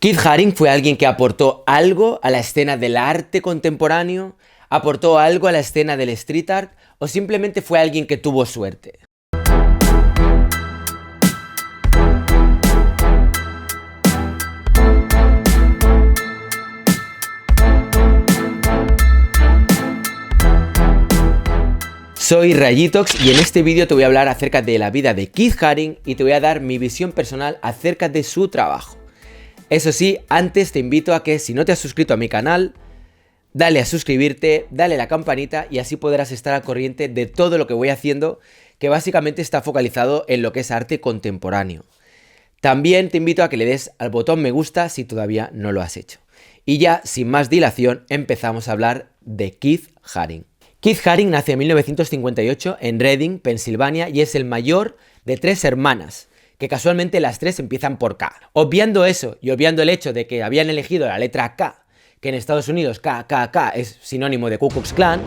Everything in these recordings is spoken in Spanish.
Keith Haring fue alguien que aportó algo a la escena del arte contemporáneo, aportó algo a la escena del street art, o simplemente fue alguien que tuvo suerte. Soy Rayitox y en este vídeo te voy a hablar acerca de la vida de Keith Haring y te voy a dar mi visión personal acerca de su trabajo. Eso sí, antes te invito a que si no te has suscrito a mi canal, dale a suscribirte, dale a la campanita y así podrás estar al corriente de todo lo que voy haciendo, que básicamente está focalizado en lo que es arte contemporáneo. También te invito a que le des al botón me gusta si todavía no lo has hecho. Y ya, sin más dilación, empezamos a hablar de Keith Haring. Keith Haring nace en 1958 en Reading, Pensilvania, y es el mayor de 3 hermanas, que casualmente las 3 empiezan por K. Obviando eso y obviando el hecho de que habían elegido la letra K, que en Estados Unidos K es sinónimo de Ku Klux Klan,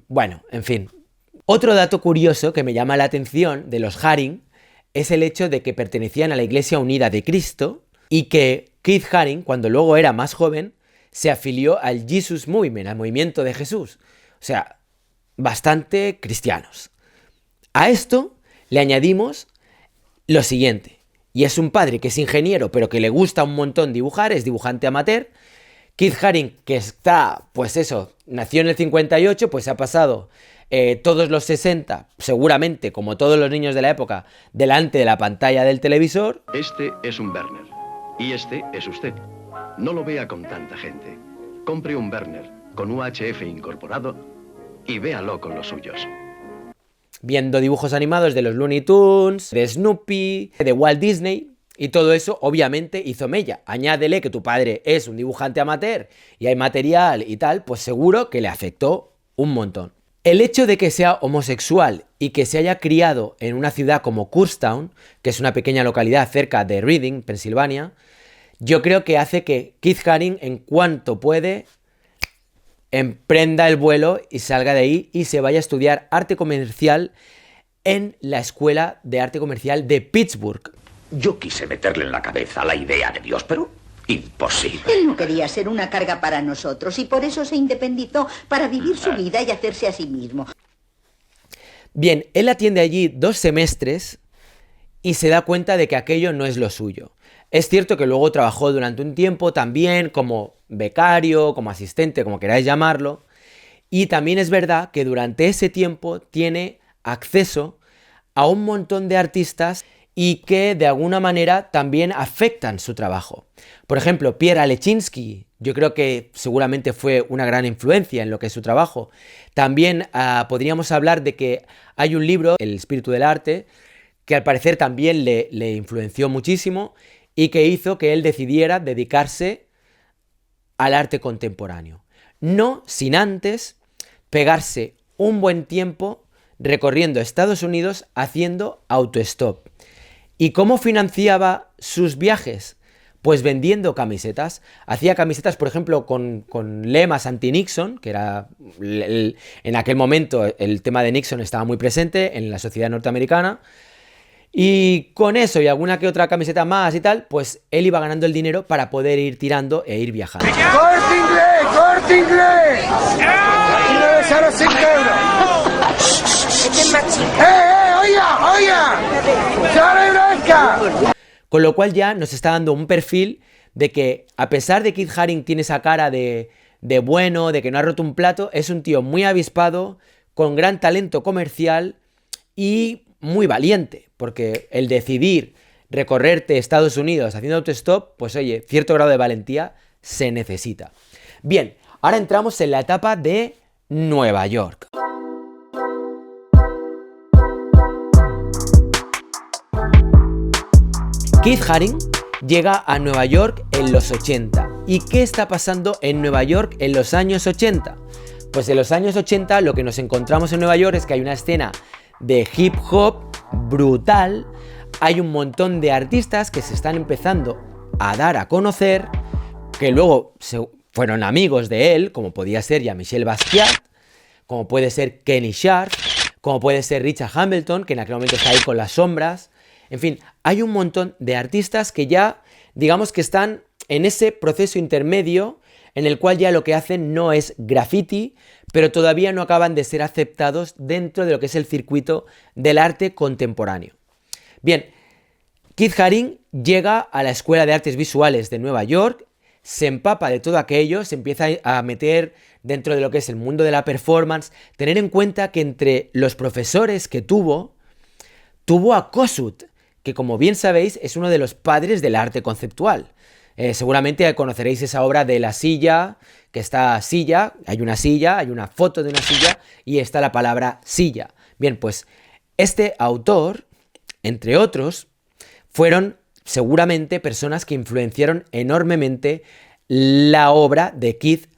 bueno, en fin. Otro dato curioso que me llama la atención de los Haring es el hecho de que pertenecían a la Iglesia Unida de Cristo y que Keith Haring, cuando luego era más joven, se afilió al Jesus Movement, al movimiento de Jesús. O sea, bastante cristianos. A esto le añadimos lo siguiente. Y es un padre que es ingeniero, pero que le gusta un montón dibujar, es dibujante amateur. Keith Haring, que está, pues eso, nació en el 58, pues ha pasado todos los 60, seguramente, como todos los niños de la época, delante de la pantalla del televisor. Este es un Werner. Y este es usted. No lo vea con tanta gente. Compre un Werner con UHF incorporado y véalo con los suyos. Viendo dibujos animados de los Looney Tunes, de Snoopy, de Walt Disney, y todo eso obviamente hizo mella. Añádele que tu padre es un dibujante amateur y hay material y tal, pues seguro que le afectó un montón. El hecho de que sea homosexual y que se haya criado en una ciudad como Kurztown, que es una pequeña localidad cerca de Reading, Pensilvania, yo creo que hace que Keith Haring, en cuanto puede, emprenda el vuelo y salga de ahí y se vaya a estudiar arte comercial en la Escuela de Arte Comercial de Pittsburgh. Yo quise meterle en la cabeza la idea de Dios, pero imposible. Él no quería ser una carga para nosotros y por eso se independizó para vivir su vida y hacerse a sí mismo. Bien, él atiende allí 2 semestres y se da cuenta de que aquello no es lo suyo. Es cierto que luego trabajó durante un tiempo también como becario, como asistente, como queráis llamarlo, y también es verdad que durante ese tiempo tiene acceso a un montón de artistas y que de alguna manera también afectan su trabajo. Por ejemplo, Pierre Alechinsky, yo creo que seguramente fue una gran influencia en lo que es su trabajo. También podríamos hablar de que hay un libro, El espíritu del arte, que al parecer también le influenció muchísimo y que hizo que él decidiera dedicarse al arte contemporáneo. No sin antes pegarse un buen tiempo recorriendo Estados Unidos haciendo autostop. ¿Y cómo financiaba sus viajes? Pues vendiendo camisetas. Hacía camisetas, por ejemplo, con lemas anti-Nixon, que era en aquel momento el tema de Nixon estaba muy presente en la sociedad norteamericana. Y con eso y alguna que otra camiseta más y tal, pues él iba ganando el dinero para poder ir tirando e ir viajando. ¡Corte Inglés! ¡Corte Inglés! Aquí no debe ser los 5 euros. ¡Oiga! ¡Oiga! ¡Sale bronca! Con lo cual ya nos está dando un perfil de que, a pesar de que Keith Haring tiene esa cara de bueno, de que no ha roto un plato, es un tío muy avispado, con gran talento comercial y muy valiente, porque el decidir recorrerte Estados Unidos haciendo autostop, pues oye, cierto grado de valentía se necesita. Bien, ahora entramos en la etapa de Nueva York. Keith Haring llega a Nueva York en los 80. ¿Y qué está pasando en Nueva York en los años 80? Pues en los años 80 lo que nos encontramos en Nueva York es que hay una escena de hip hop brutal, hay un montón de artistas que se están empezando a dar a conocer, que luego fueron amigos de él, como podía ser Jean-Michel Basquiat, como puede ser Kenny Sharp, como puede ser Richard Hamilton, que en aquel momento está ahí con las sombras, En fin, hay un montón de artistas que ya, digamos que están en ese proceso intermedio en el cual ya lo que hacen no es graffiti, pero todavía no acaban de ser aceptados dentro de lo que es el circuito del arte contemporáneo. Bien, Keith Haring llega a la Escuela de Artes Visuales de Nueva York, se empapa de todo aquello, se empieza a meter dentro de lo que es el mundo de la performance. Tener en cuenta que entre los profesores que tuvo a Kossuth, que como bien sabéis es uno de los padres del arte conceptual. Seguramente conoceréis esa obra de la silla, que está silla, hay una foto de una silla y está la palabra silla. Bien, pues este autor, entre otros, fueron seguramente personas que influenciaron enormemente la obra de Keith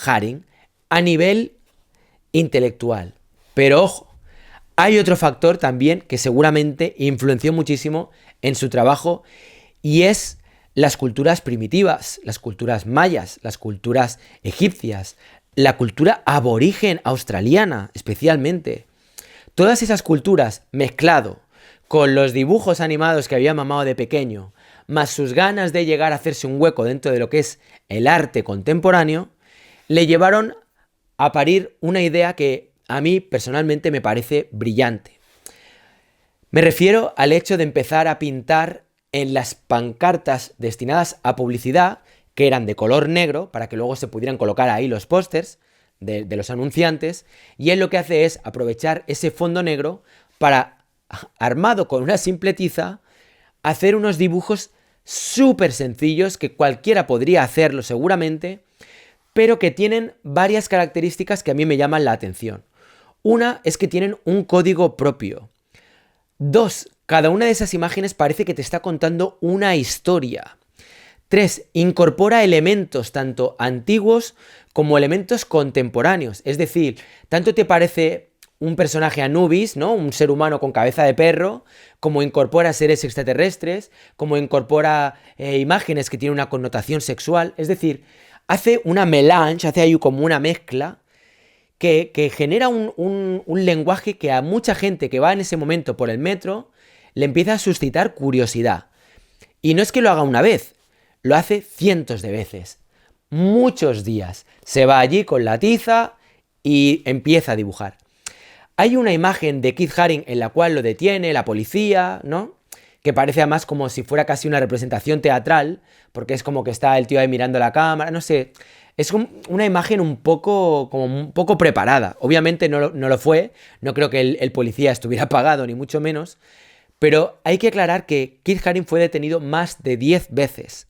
Haring a nivel intelectual. Pero ojo, hay otro factor también que seguramente influenció muchísimo en su trabajo y es las culturas primitivas, las culturas mayas, las culturas egipcias, la cultura aborigen australiana especialmente. Todas esas culturas mezclado con los dibujos animados que había mamado de pequeño, más sus ganas de llegar a hacerse un hueco dentro de lo que es el arte contemporáneo, le llevaron a parir una idea que a mí personalmente me parece brillante. Me refiero al hecho de empezar a pintar en las pancartas destinadas a publicidad, que eran de color negro, para que luego se pudieran colocar ahí los pósters de los anunciantes, y él lo que hace es aprovechar ese fondo negro para, armado con una simple tiza, hacer unos dibujos súper sencillos que cualquiera podría hacerlo seguramente, pero que tienen varias características que a mí me llaman la atención. Una es que tienen un código propio. Dos, cada una de esas imágenes parece que te está contando una historia. 3. Incorpora elementos tanto antiguos como elementos contemporáneos. Es decir, tanto te parece un personaje Anubis, ¿no? Un ser humano con cabeza de perro, como incorpora seres extraterrestres, como incorpora imágenes que tienen una connotación sexual. Es decir, hace una melange, hace ahí como una mezcla que genera un lenguaje que a mucha gente que va en ese momento por el metro le empieza a suscitar curiosidad. Y no es que lo haga una vez, lo hace cientos de veces, muchos días. Se va allí con la tiza y empieza a dibujar. Hay una imagen de Keith Haring en la cual lo detiene la policía, ¿no? Que parece además como si fuera casi una representación teatral, porque es como que está el tío ahí mirando la cámara, no sé. Es una imagen un poco preparada. Obviamente no lo fue, no creo que el policía estuviera pagado, ni mucho menos. Pero hay que aclarar que Keith Haring fue detenido más de 10 veces.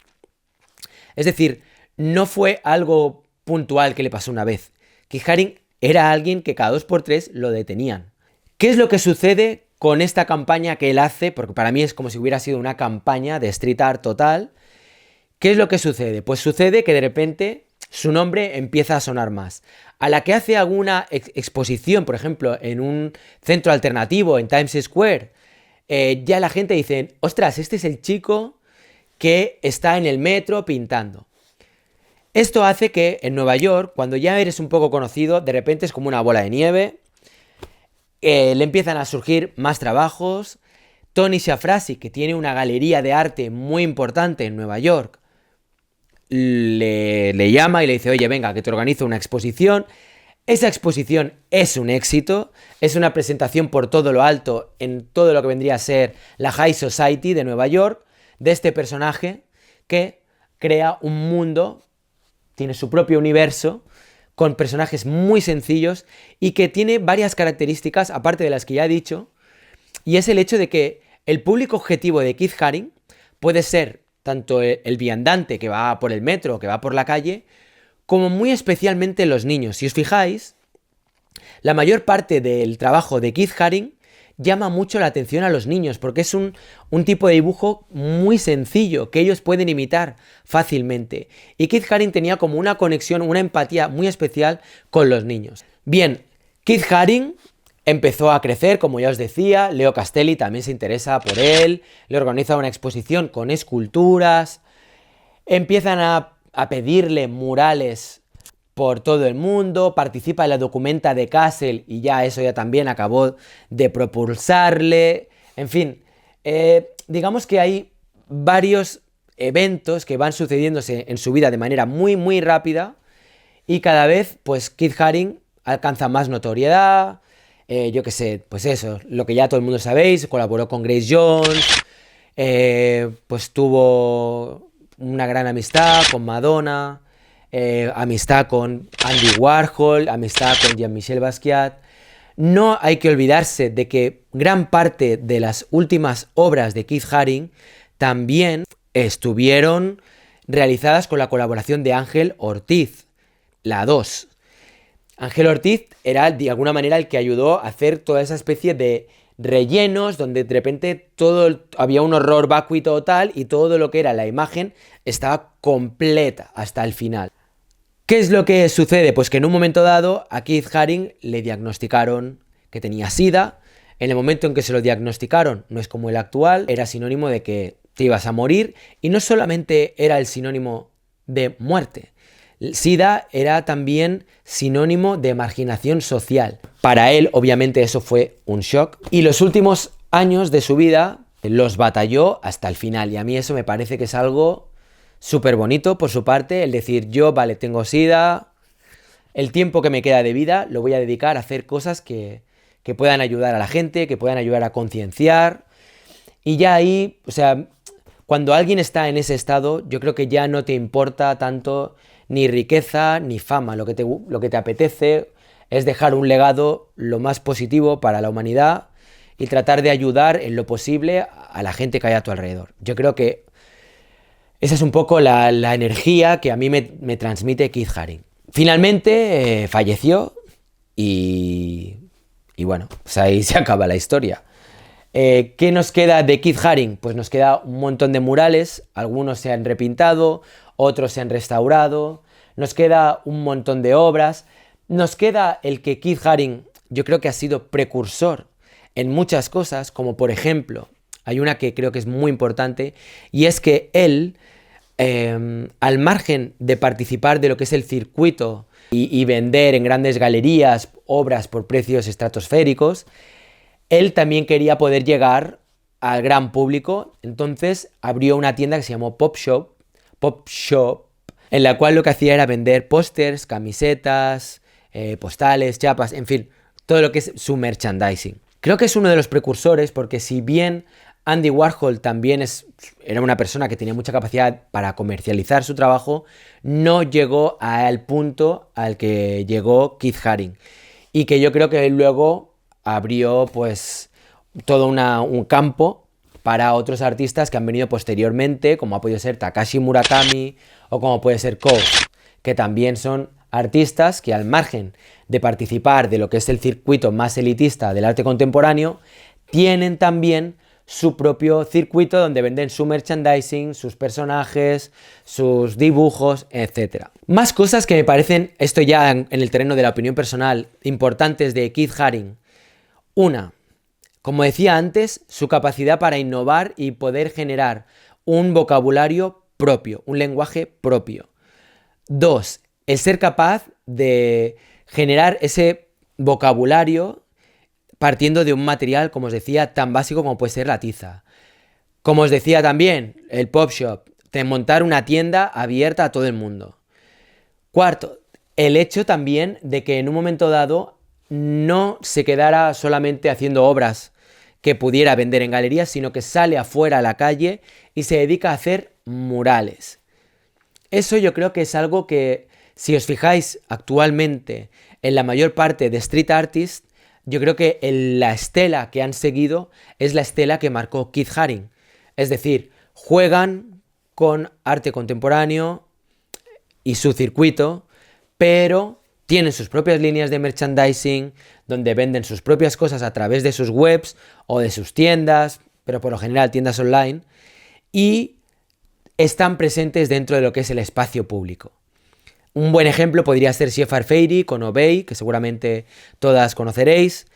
Es decir, no fue algo puntual que le pasó una vez. Keith Haring era alguien que cada 2x3 lo detenían. ¿Qué es lo que sucede con esta campaña que él hace? Porque para mí es como si hubiera sido una campaña de street art total. ¿Qué es lo que sucede? Pues sucede que de repente su nombre empieza a sonar más. A la que hace alguna exposición, por ejemplo, en un centro alternativo, en Times Square, ya la gente dice, ostras, este es el chico que está en el metro pintando. Esto hace que en Nueva York, cuando ya eres un poco conocido, de repente es como una bola de nieve, le empiezan a surgir más trabajos. Tony Shafrazi, que tiene una galería de arte muy importante en Nueva York, le llama y le dice, oye, venga, que te organizo una exposición. Esa exposición es un éxito, es una presentación por todo lo alto en todo lo que vendría a ser la High Society de Nueva York, de este personaje que crea un mundo, tiene su propio universo, con personajes muy sencillos y que tiene varias características, aparte de las que ya he dicho, y es el hecho de que el público objetivo de Keith Haring puede ser tanto el viandante que va por el metro o que va por la calle, como muy especialmente los niños. Si os fijáis, la mayor parte del trabajo de Keith Haring llama mucho la atención a los niños, porque es un tipo de dibujo muy sencillo, que ellos pueden imitar fácilmente. Y Keith Haring tenía como una conexión, una empatía muy especial con los niños. Bien, Keith Haring empezó a crecer, como ya os decía, Leo Castelli también se interesa por él, le organiza una exposición con esculturas, empiezan a pedirle murales por todo el mundo, participa en la documenta de Kassel y ya eso ya también acabó de propulsarle. En fin, digamos que hay varios eventos que van sucediéndose en su vida de manera muy, muy rápida y cada vez, pues, Keith Haring alcanza más notoriedad, yo qué sé, pues eso, lo que ya todo el mundo sabéis, colaboró con Grace Jones, pues tuvo una gran amistad con Madonna, amistad con Andy Warhol, amistad con Jean-Michel Basquiat. No hay que olvidarse de que gran parte de las últimas obras de Keith Haring también estuvieron realizadas con la colaboración de Ángel Ortiz, la 2. Ángel Ortiz era de alguna manera el que ayudó a hacer toda esa especie de rellenos donde de repente había un horror vacui total y todo lo que era la imagen estaba completa hasta el final. ¿Qué es lo que sucede? Pues que en un momento dado a Keith Haring le diagnosticaron que tenía SIDA. En el momento en que se lo diagnosticaron, no es como el actual, era sinónimo de que te ibas a morir, y no solamente era el sinónimo de muerte. SIDA era también sinónimo de marginación social. Para él, obviamente, eso fue un shock. Y los últimos años de su vida los batalló hasta el final. Y a mí eso me parece que es algo súper bonito por su parte, el decir, yo, vale, tengo SIDA, el tiempo que me queda de vida lo voy a dedicar a hacer cosas que puedan ayudar a la gente, que puedan ayudar a concienciar. Y ya ahí, o sea, cuando alguien está en ese estado, yo creo que ya no te importa tanto ni riqueza ni fama. Lo que te apetece es dejar un legado lo más positivo para la humanidad y tratar de ayudar en lo posible a la gente que hay a tu alrededor. Yo creo que esa es un poco la energía que a mí me transmite Keith Haring. Finalmente falleció y bueno, pues ahí se acaba la historia. ¿Qué nos queda de Keith Haring? Pues nos queda un montón de murales, algunos se han repintado, otros se han restaurado, nos queda un montón de obras, nos queda el que Keith Haring yo creo que ha sido precursor en muchas cosas, como por ejemplo, hay una que creo que es muy importante, y es que él, al margen de participar de lo que es el circuito y vender en grandes galerías obras por precios estratosféricos, él también quería poder llegar al gran público, entonces abrió una tienda que se llamó Pop Shop, en la cual lo que hacía era vender pósters, camisetas, postales, chapas, en fin, todo lo que es su merchandising. Creo que es uno de los precursores porque si bien Andy Warhol también era una persona que tenía mucha capacidad para comercializar su trabajo, no llegó al punto al que llegó Keith Haring. Y que yo creo que luego abrió pues todo un campo para otros artistas que han venido posteriormente, como ha podido ser Takashi Murakami o como puede ser Coase, que también son artistas que al margen de participar de lo que es el circuito más elitista del arte contemporáneo, tienen también su propio circuito donde venden su merchandising, sus personajes, sus dibujos, etc. Más cosas que me parecen, esto ya en el terreno de la opinión personal, importantes de Keith Haring. Una, como decía antes, su capacidad para innovar y poder generar un vocabulario propio, un lenguaje propio. Dos, el ser capaz de generar ese vocabulario partiendo de un material, como os decía, tan básico como puede ser la tiza. Como os decía también, el Pop Shop, de montar una tienda abierta a todo el mundo. Cuarto, el hecho también de que en un momento dado no se quedara solamente haciendo obras que pudiera vender en galerías, sino que sale afuera a la calle y se dedica a hacer murales. Eso yo creo que es algo que, si os fijáis actualmente en la mayor parte de street artists, yo creo que la estela que han seguido es la estela que marcó Keith Haring. Es decir, juegan con arte contemporáneo y su circuito, pero tienen sus propias líneas de merchandising, donde venden sus propias cosas a través de sus webs o de sus tiendas, pero por lo general tiendas online, y están presentes dentro de lo que es el espacio público. Un buen ejemplo podría ser Shefar Feiri con Obey, que seguramente todas conoceréis.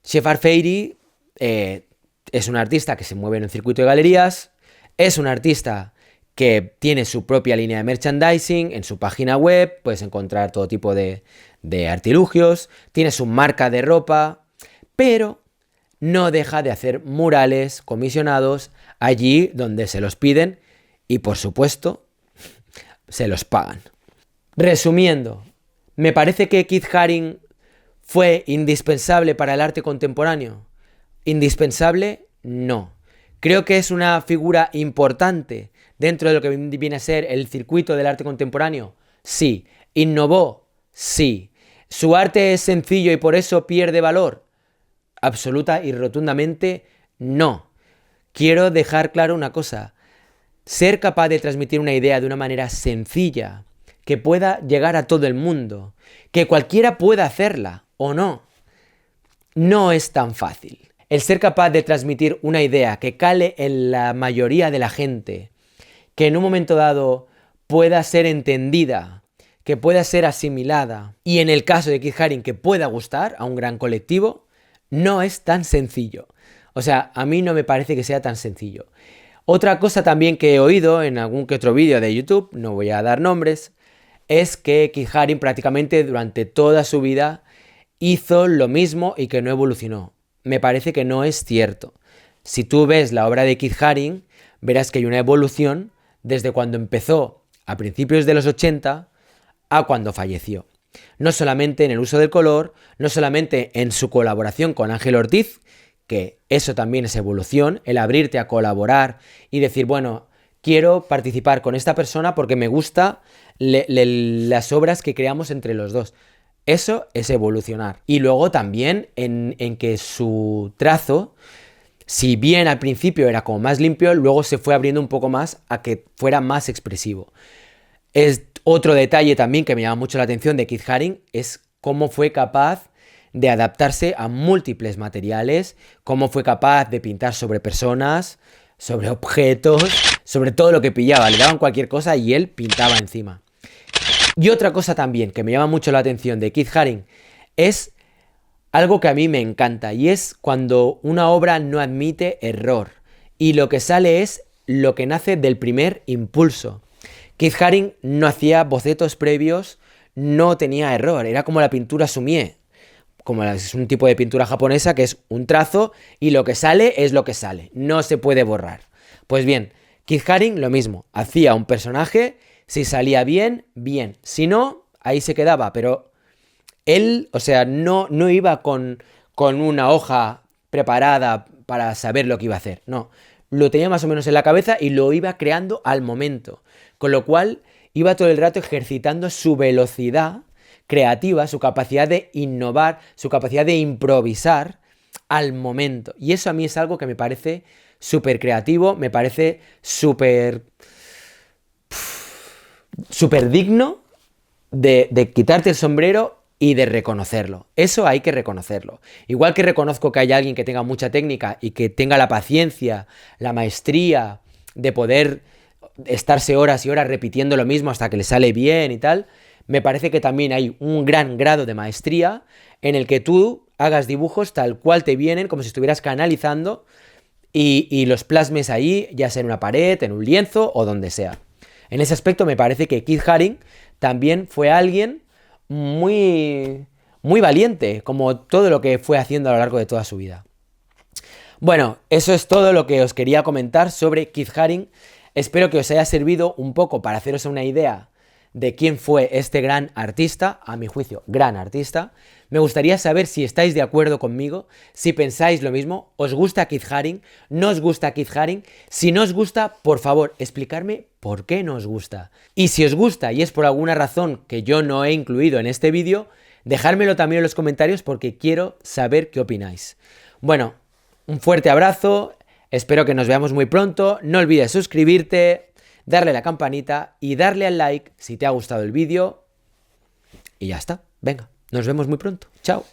Shefar Feiri es un artista que se mueve en el circuito de galerías, es un artista que tiene su propia línea de merchandising, en su página web puedes encontrar todo tipo de artilugios, tiene su marca de ropa, pero no deja de hacer murales comisionados allí donde se los piden y, por supuesto, se los pagan. Resumiendo, me parece que Keith Haring fue indispensable para el arte contemporáneo. ¿Indispensable? No. Creo que es una figura importante dentro de lo que viene a ser el circuito del arte contemporáneo. Sí. ¿Innovó? Sí. ¿Su arte es sencillo y por eso pierde valor? Absoluta y rotundamente no. Quiero dejar claro una cosa. Ser capaz de transmitir una idea de una manera sencilla, que pueda llegar a todo el mundo, que cualquiera pueda hacerla o no, no es tan fácil. El ser capaz de transmitir una idea que cale en la mayoría de la gente, que en un momento dado pueda ser entendida, que pueda ser asimilada, y en el caso de Keith Haring que pueda gustar a un gran colectivo, no es tan sencillo. O sea, a mí no me parece que sea tan sencillo. Otra cosa también que he oído en algún que otro vídeo de YouTube, no voy a dar nombres, es que Keith Haring prácticamente durante toda su vida hizo lo mismo y que no evolucionó. Me parece que no es cierto. Si tú ves la obra de Keith Haring, verás que hay una evolución desde cuando empezó a principios de los 80 a cuando falleció. No solamente en el uso del color, no solamente en su colaboración con Ángel Ortiz, que eso también es evolución, el abrirte a colaborar y decir, bueno, quiero participar con esta persona porque me gusta las obras que creamos entre los dos. Eso es evolucionar. Y luego también en que su trazo, si bien al principio era como más limpio, luego se fue abriendo un poco más a que fuera más expresivo. Es otro detalle también que me llama mucho la atención de Keith Haring, es cómo fue capaz de adaptarse a múltiples materiales, cómo fue capaz de pintar sobre personas, sobre objetos, sobre todo lo que pillaba. Le daban cualquier cosa y él pintaba encima. Y otra cosa también que me llama mucho la atención de Keith Haring es algo que a mí me encanta, y es cuando una obra no admite error y lo que sale es lo que nace del primer impulso. Keith Haring no hacía bocetos previos, no tenía error, era como la pintura sumie, como es un tipo de pintura japonesa que es un trazo y lo que sale es lo que sale, no se puede borrar. Pues bien, Keith Haring lo mismo, hacía un personaje, si salía bien, bien, si no, ahí se quedaba, pero él, o sea, no iba con una hoja preparada para saber lo que iba a hacer, no, lo tenía más o menos en la cabeza y lo iba creando al momento, con lo cual iba todo el rato ejercitando su velocidad creativa, su capacidad de innovar, su capacidad de improvisar al momento. Y eso a mí es algo que me parece súper creativo, me parece súper digno de quitarte el sombrero y de reconocerlo. Eso hay que reconocerlo. Igual que reconozco que hay alguien que tenga mucha técnica y que tenga la paciencia, la maestría de poder estarse horas y horas repitiendo lo mismo hasta que le sale bien y tal, me parece que también hay un gran grado de maestría en el que tú hagas dibujos tal cual te vienen, como si estuvieras canalizando y los plasmes ahí, ya sea en una pared, en un lienzo o donde sea. En ese aspecto me parece que Keith Haring también fue alguien muy valiente, como todo lo que fue haciendo a lo largo de toda su vida. Bueno, eso es todo lo que os quería comentar sobre Keith Haring. Espero que os haya servido un poco para haceros una idea de quién fue este gran artista, a mi juicio, gran artista. Me gustaría saber si estáis de acuerdo conmigo, si pensáis lo mismo, ¿os gusta Keith Haring? ¿No os gusta Keith Haring? Si no os gusta, por favor, explicarme por qué no os gusta. Y si os gusta y es por alguna razón que yo no he incluido en este vídeo, dejármelo también en los comentarios porque quiero saber qué opináis. Bueno, un fuerte abrazo, espero que nos veamos muy pronto, no olvides suscribirte, darle a la campanita y darle al like si te ha gustado el vídeo. Y ya está, venga, nos vemos muy pronto, chao.